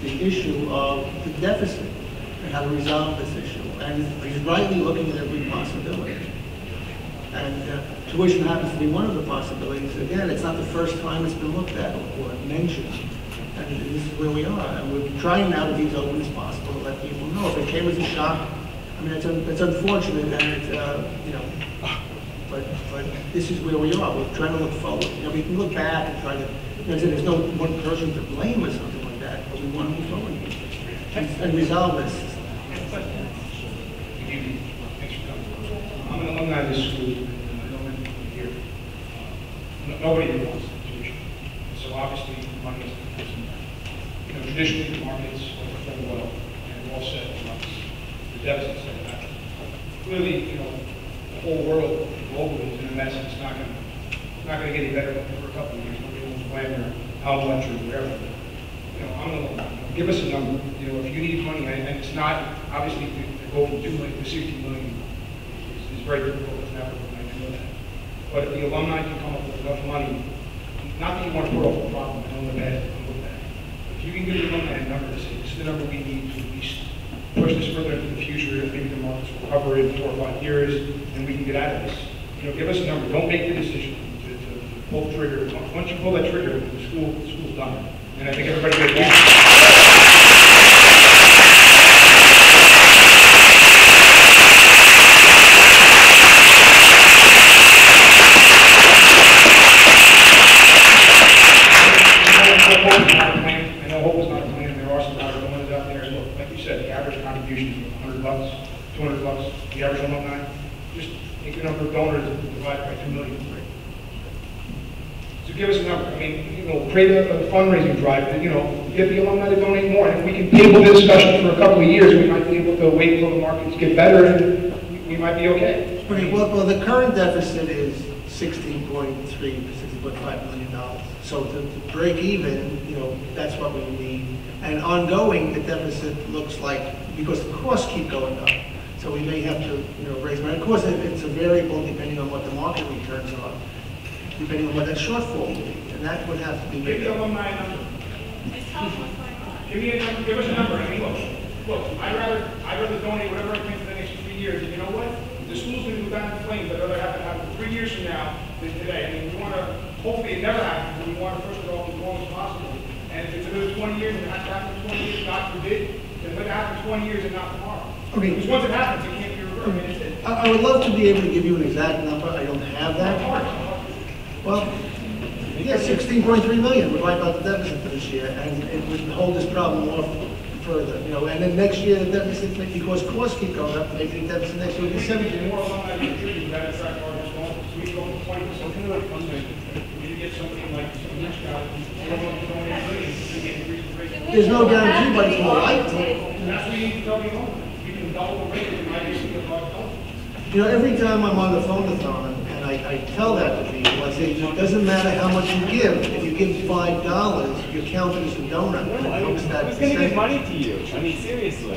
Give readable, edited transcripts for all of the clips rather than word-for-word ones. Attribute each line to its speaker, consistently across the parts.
Speaker 1: the issue of the deficit and how to resolve this issue. And he's rightly looking at every possibility. And tuition happens to be one of the possibilities. Again, it's not the first time it's been looked at or mentioned. And this is where we are. And we're trying now to be as open as possible to let people know. If it came as a shock, I mean, it's unfortunate, and it's, you know, but this is where we are. We're trying to look forward. You know, we can look back and try to, you know, there's no one person to blame or something like that, but we want to move forward and resolve this.
Speaker 2: I'm an alumni of this school, and I don't live here. Nobody here wants tuition. So obviously, money is, you know, traditionally the markets perform well, and we're all set on the deficit set back. Clearly, you know, the whole world globally is in a mess, and it's not going to get any better for a couple of years. Nobody knows when or how much or wherever. You know, I'm an alumni. Give us a number. You know, if you need money, and it's not obviously to go from 2 million to 60 million. It's very difficult to never, I know that. But if the alumni can come up with enough money, not that you want to put off the problem, I know that, if you can give the alumni a number to say, this is the number we need to at least push this further into the future, and maybe the markets will recover in 4 or 5 years, and we can get out of this. You know, give us a number. Don't make the decision to pull the trigger. Once you pull that trigger, the school's done. And I think everybody gets that. I know hope is not a plan. There are some other ones out there. Look, like you said, the average contribution is $100, $200. The average alumni, just take the number of donors and divide by 2 million. So give us a number. I mean, you know, create a fundraising drive. And, you know, get the alumni to donate more. And if we can table the discussion for a couple of years, we might be able to wait until the markets get better, and we might be okay.
Speaker 1: Well, the current deficit is $16.3 to $16.5 million. So to break even, you know, that's what we need. And ongoing, the deficit looks like, because the costs keep going up, so we may have to, you know, raise money. Of course, it's a variable depending on what the market returns are, depending on what that shortfall will be, and that would have to be.
Speaker 2: Give the alumni a number. Give me a number. Give us a number. I mean, look. I'd rather donate whatever I can for the next 3 years. And you know what? The school's going to go down in flames. I'd rather have it happen 3 years from now than today. I mean, we want to. Hopefully, it never happens. But we want to push it off as long as possible. And if it's another 20 years, and it has to happen in 20 years, God forbid, then let it happen 20 years and not tomorrow. Okay. Because once it happens, it can't be reversed. I mean, it's it.
Speaker 1: I would love to be able to give you an exact number. I don't have that. Well, yeah, 16.3 million would wipe out the deficit for this year, and it would hold this problem off further. You know, and then next year the deficit, because costs keep going up, maybe the deficit next year will be 17.
Speaker 2: More alumni contribute, you got to attract our responses. So we go from 20%. We need to get something like some rich guy.
Speaker 1: There's no guarantee, but it's more likely.
Speaker 2: And that's what you need to tell the alumni. You can double the rate and might be a lot of.
Speaker 1: You know, every time I'm on the phone-a-thon, and I tell that to people, I say, it doesn't matter how much you give. If you give $5, you're counted as a donor.
Speaker 3: No, who's going to give money to you? I mean, seriously. No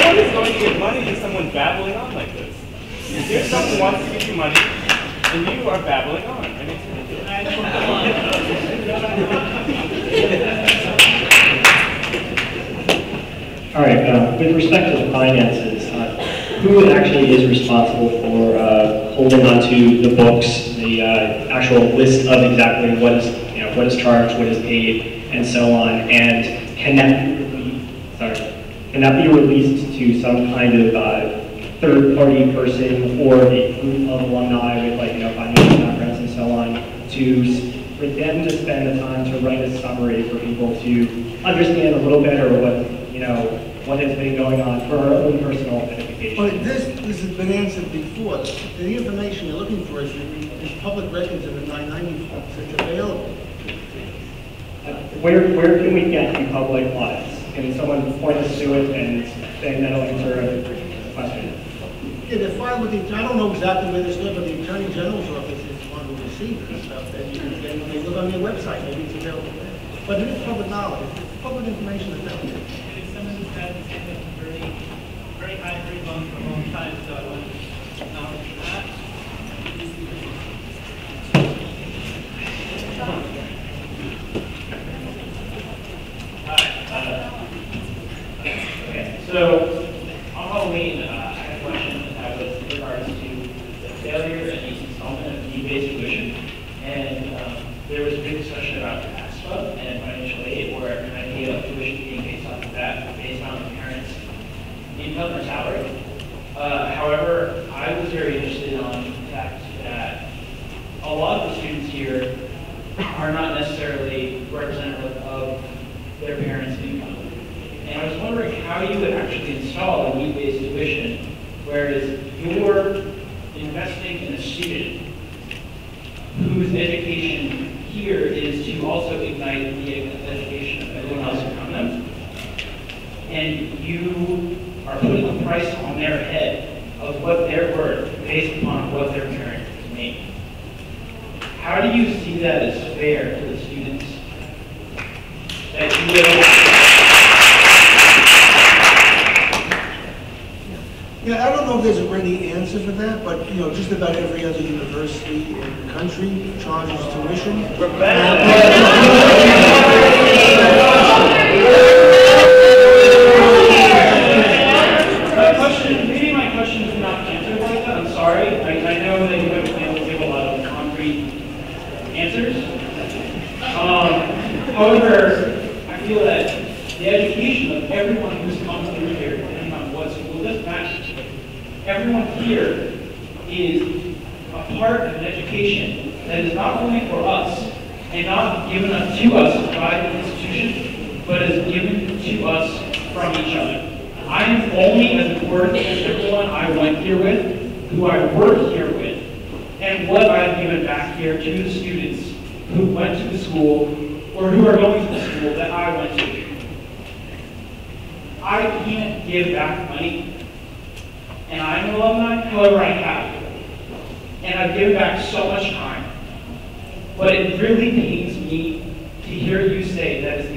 Speaker 3: one is going to give money to someone babbling on like this. If someone wants to give you money, and you are babbling on. I mean,
Speaker 4: all right, with respect to the finances, who actually is responsible for holding onto the books, the actual list of exactly what is charged, what is paid, and so on, and can that be released to some kind of third-party person or a group of alumni with, like, you know, financial backgrounds and so on, for them to spend the time to write a summary for people to understand a little better what has been going on for our own personal edification.
Speaker 1: But this has been answered before. The information you're looking for is public records in the 990 forms. It's available.
Speaker 4: Where can we get the public audits? Can someone point us to it and say that'll answer a question?
Speaker 1: Yeah, they're filed with the, I don't know exactly where this is, but the Attorney General's office is the one who receives this stuff. And you can look on their website, maybe it's available there. But it is public knowledge. It's public information that's out there.
Speaker 5: Someone who's had very high rebound for a long time, so I want to acknowledge that. need-based tuition, and there was a big discussion about ASPA and financial aid, where an idea of tuition being based off of that, based on the parents' income or salary. However, I was very interested on the fact that a lot of the students here are not necessarily representative of their parents' income. And I was wondering how you would actually install a need-based tuition, whereas you're investing in a student whose education here is to also ignite the education of everyone else around them. And you are putting a price on their head of what they're worth based upon what their parents make. How do you see that as fair to the students? That you
Speaker 1: Yeah, I don't know if there's a ready answer for that, but, you know, just about every other university in the country charges tuition.
Speaker 5: Maybe my question is not answered like that, I'm sorry. I know that you haven't been able to give a lot of concrete answers. However, I feel that the education of everyone who's come through here, depending on what school, doesn't matter. Everyone here is a part of an education that is not only for us, and not given to us by the institution, but is given to us from each other. I am only as important as everyone I went here with, who I work here with, and what I've given back here to the students who went to the school, or who are going to the school that I went to. I can't give back money, and I'm an alumni, however I have. And I've given back so much time. But it really pains me to hear you say that is the